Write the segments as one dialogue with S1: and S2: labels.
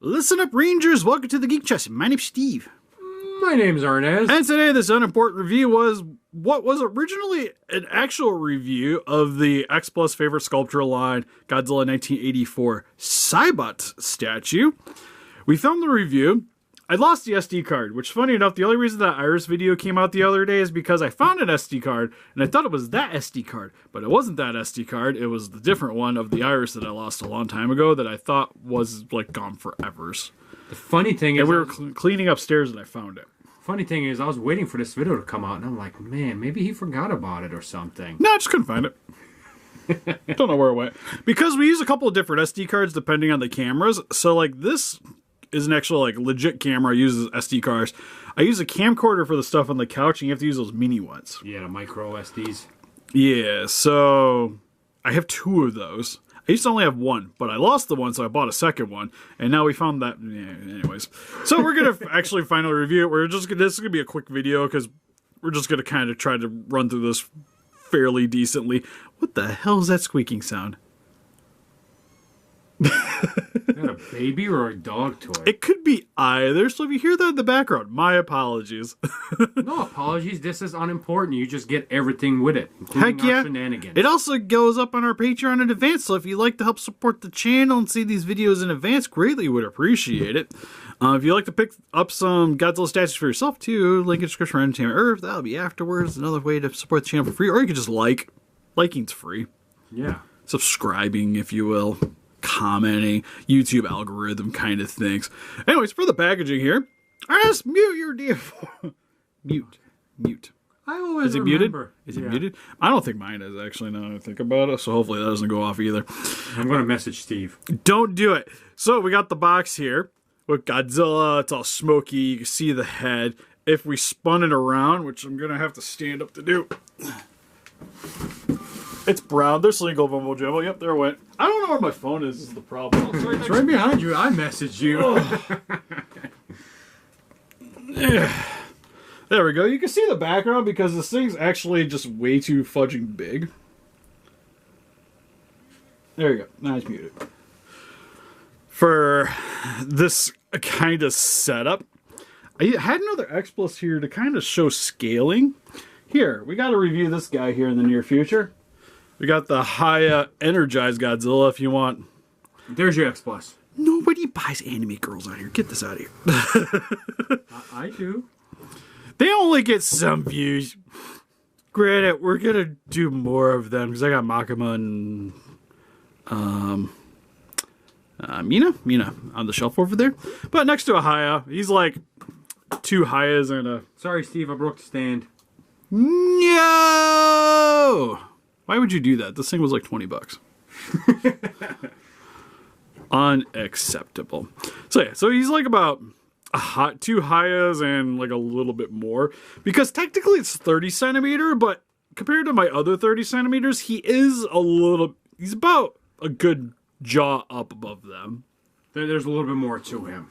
S1: Listen up, Rangers. Welcome to the Geek Chest. My name's Steve.
S2: My name's Arnes.
S1: And today, this unimportant review was what was originally an actual review of the X Plus favorite sculpture line, Godzilla 1984 Cybot statue. We filmed the review. I lost the SD card, which, funny enough, the only reason that Iris video came out the other day is because I found an SD card, and I thought it was that SD card, but it wasn't that SD card. It was the different one of the Iris that I lost a long time ago that I thought was, like, gone forever.
S2: The funny thing is...
S1: And we were cleaning upstairs and I found it.
S2: Funny thing is, I was waiting for this video to come out, and I'm like, man, maybe he forgot about it or something.
S1: No, I just couldn't find it. Don't know where it went. Because we use a couple of different SD cards depending on the cameras, so, like, this is an actual, like, legit camera. I use SD cards. I use a camcorder for the stuff on the couch, and you have to use those mini ones.
S2: Yeah, the micro SDs.
S1: Yeah, so I have two of those. I used to only have one, but I lost the one, so I bought a second one, and now we found that. Yeah, anyways, so we're gonna actually finally review it. This is gonna be a quick video because we're just gonna kind of try to run through this fairly decently. What the hell is that squeaking sound?
S2: Is that a baby or a dog toy?
S1: It could be either, so if you hear that in the background, my apologies.
S2: No apologies, this is unimportant. You just get everything with it, including
S1: Heck yeah.
S2: our shenanigans.
S1: It also goes up on our Patreon in advance, so if you'd like to help support the channel and see these videos in advance, greatly would appreciate it. If you'd like to pick up some Godzilla statues for yourself, too, link in the description for Entertainment Earth. That'll be afterwards. Another way to support the channel for free, or you can just like. Liking's free.
S2: Yeah.
S1: Subscribing, if you will. Commenting, YouTube algorithm kind of things. Anyways, for the packaging here, Arnes, mute your default. Mute.
S2: I always
S1: Is it
S2: remember.
S1: muted? Is it muted? I don't think mine is, actually, now that I think about it, so hopefully that doesn't go off either.
S2: I'm going to message Steve.
S1: Don't do it. So we got the box here with Godzilla. It's all smoky. You can see the head. If we spun it around, which I'm going to have to stand up to do. It's brown. There's single Vumbo Jumbo. Yep, there it went. I don't know where my phone is. This is the problem.
S2: It's right behind you. I messaged you.
S1: There we go. You can see the background because this thing's actually just way too fudging big. There you go. Now it's muted. For this kind of setup, I had another X Plus here to kind of show scaling. Here, we got to review this guy here in the near future. We got the high energized Godzilla if you want.
S2: There's your X Plus.
S1: Nobody buys anime girls out here. Get this out of here.
S2: I do.
S1: They only get some views. Granted, we're going to do more of them because I got Makima and Mina on the shelf over there. But next to a Haya, he's like two Hayas and a...
S2: Sorry, Steve, I broke the stand.
S1: No! Why would you do that? This thing was like 20 bucks. Unacceptable. So yeah, so he's like about two Hayas and like a little bit more. Because technically it's 30 centimeter, but compared to my other 30 centimeters, he's about a good jaw up above them.
S2: There's a little bit more to him.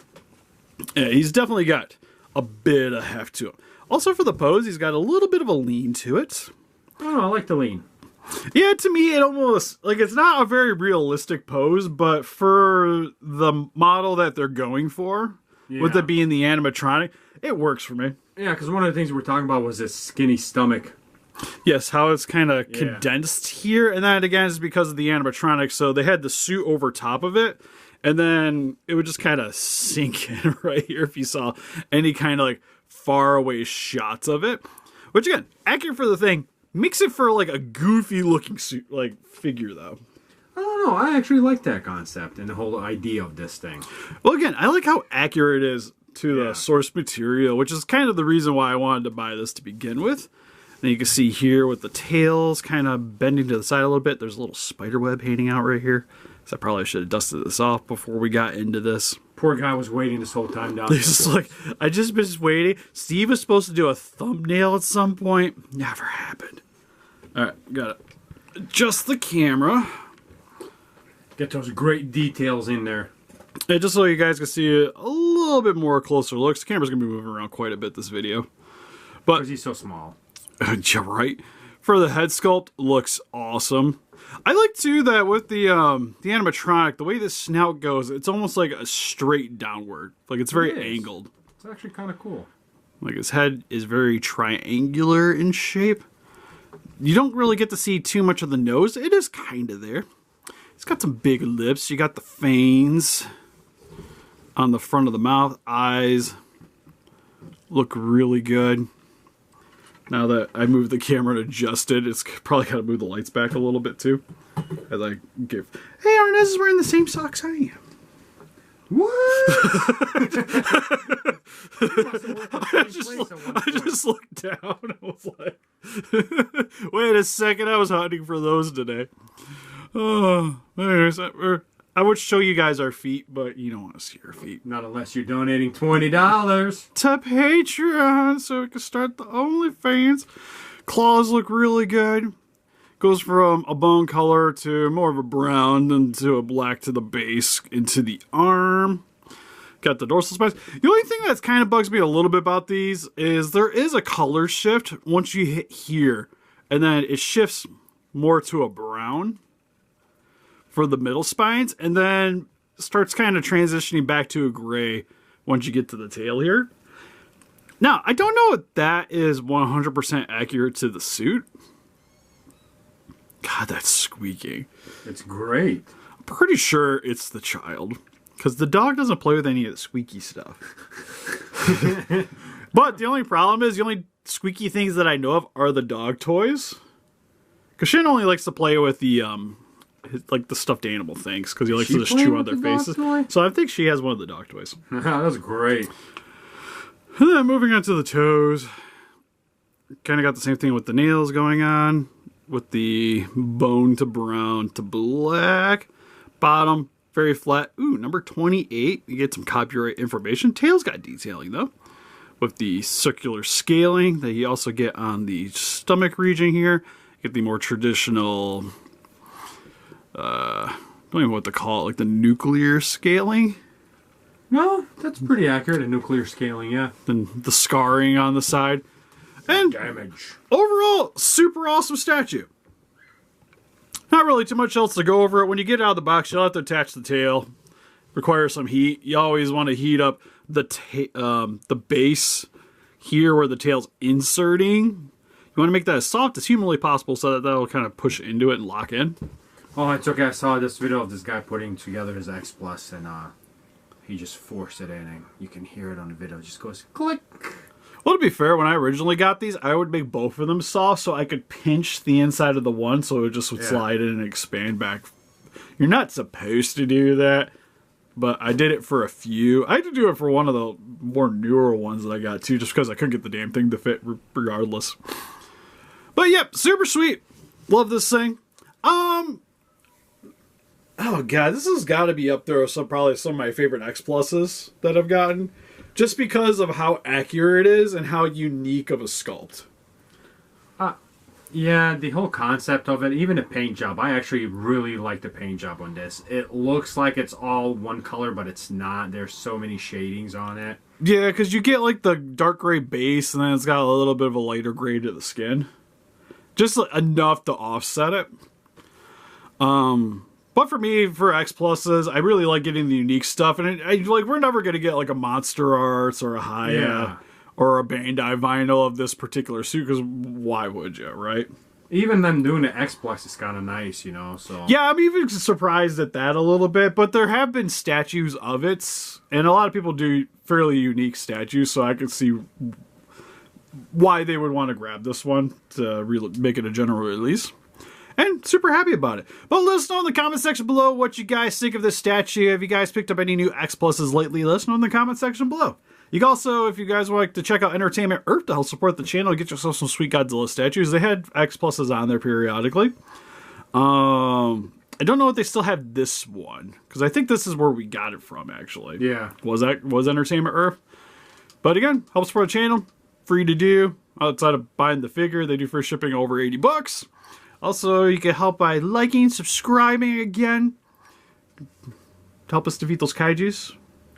S1: Yeah, he's definitely got a bit of heft to him. Also for the pose, he's got a little bit of a lean to it.
S2: Oh, I like the lean.
S1: Yeah, to me, it almost, like, it's not a very realistic pose, but for the model that they're going for, with it being the animatronic, it works for me.
S2: Yeah, because one of the things we were talking about was this skinny stomach.
S1: Yes, how it's kind of condensed here, and that, again, is because of the animatronic, so they had the suit over top of it, and then it would just kind of sink in right here if you saw any kind of, like, far away shots of it. Which, again, accurate for the thing. Makes it for like a goofy looking suit, like figure though.
S2: I don't know. I actually like that concept and the whole idea of this thing.
S1: Well, again, I like how accurate it is to the source material, which is kind of the reason why I wanted to buy this to begin with. And you can see here with the tails kind of bending to the side a little bit. There's a little spider web hanging out right here. So I probably should have dusted this off before we got into this.
S2: Poor guy was waiting this whole time down there.
S1: He's just like, I just been waiting. Steve was supposed to do a thumbnail at some point. Never happened. All right, got it. Adjust the camera.
S2: Get those great details in there.
S1: And just so you guys can see a little bit more closer looks. The camera's going to be moving around quite a bit this video. But
S2: because he's so small.
S1: Yeah, right. for the head sculpt, looks awesome. I like too that with the animatronic, the way the snout goes, it's almost like a straight downward. Like it's very angled.
S2: It's actually kind of cool.
S1: Like his head is very triangular in shape. You don't really get to see too much of the nose. It is kind of there. It's got some big lips. You got the fangs on the front of the mouth. Eyes look really good. Now that I moved the camera and adjusted, it's probably got to move the lights back a little bit too. As I give, hey, Arnes is wearing the same socks I am.
S2: What?
S1: I just looked down and was like, wait a second, I was hunting for those today. Oh, anyways, I would show you guys our feet, but you don't want to see our feet.
S2: Not unless you're donating $20
S1: to Patreon so we can start the OnlyFans. Claws look really good. Goes from a bone color to more of a brown, then to a black to the base, into the arm. Got the dorsal spines. The only thing that's kind of bugs me a little bit about these is there is a color shift once you hit here, and then it shifts more to a brown for the middle spines, and then starts kind of transitioning back to a gray once you get to the tail here. Now, I don't know if that is 100% accurate to the suit. God, that's squeaking.
S2: It's great.
S1: I'm pretty sure it's the child, because the dog doesn't play with any of the squeaky stuff. But the only problem is the only squeaky things that I know of are the dog toys. Because Shin only likes to play with the like the stuffed animal things, because he likes to just chew on their faces. So I think she has one of the dog toys.
S2: That's great.
S1: And then moving on to the toes. Kind of got the same thing with the nails going on. With the bone to brown to black. Bottom, very flat. Ooh, number 28. You get some copyright information. Tail's got detailing, though. With the circular scaling that you also get on the stomach region here. You get the more traditional, I don't even know what to call it, like the nuclear scaling.
S2: No, that's pretty accurate, a nuclear scaling, yeah.
S1: Then the scarring on the side. And
S2: damage.
S1: Overall, super awesome statue. Not really too much else to go over it. When you get out of the box, you'll have to attach the tail. Requires some heat. You always want to heat up the base here where the tail's inserting. You want to make that as soft as humanly possible so that that'll kind of push into it and lock in.
S2: Oh, it's okay. I saw this video of this guy putting together his X Plus, and he just forced it in, and you can hear it on the video. It just goes click.
S1: Well, to be fair, when I originally got these, I would make both of them soft so I could pinch the inside of the one so it just would slide in and expand back. You're not supposed to do that, but I did it for a few. I had to do it for one of the more newer ones that I got too, just because I couldn't get the damn thing to fit regardless. But yep, super sweet. Love this thing. Oh god, this has got to be up there with probably some of my favorite X Pluses that I've gotten. Just because of how accurate it is and how unique of a sculpt.
S2: Yeah, the whole concept of it, even the paint job. I actually really like the paint job on this. It looks like it's all one color, but it's not. There's so many shadings on it.
S1: Yeah, because you get like the dark gray base, and then it's got a little bit of a lighter gray to the skin. Just enough to offset it. But for me, for X Pluses, I really like getting the unique stuff. And we're never going to get like a Monster Arts or a Haya or a Bandai vinyl of this particular suit, because why would you, right?
S2: Even them doing the X Plus is kind of nice, you know. So
S1: yeah, I'm even surprised at that a little bit. But there have been statues of it, and a lot of people do fairly unique statues, so I could see why they would want to grab this one to make it a general release. And super happy about it. But let us know in the comment section below what you guys think of this statue. Have you guys picked up any new X Pluses lately? Let us know in the comment section below. You can also, if you guys would like to check out Entertainment Earth to help support the channel, get yourself some sweet Godzilla statues. They had X Pluses on there periodically. I don't know if they still have this one, because I think this is where we got it from, actually.
S2: Yeah.
S1: Was Entertainment Earth. But again, help support the channel. Free to do. Outside of buying the figure, they do free shipping over $80. Also, you can help by liking, subscribing again. To help us defeat those kaijus.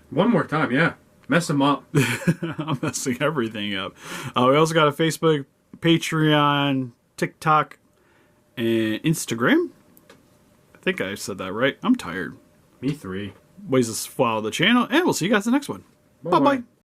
S2: One more time, yeah. Mess them up.
S1: I'm messing everything up. We also got a Facebook, Patreon, TikTok, and Instagram. I think I said that right. I'm tired.
S2: Me 3.
S1: Ways to follow the channel, and we'll see you guys in the next one. Bye-bye.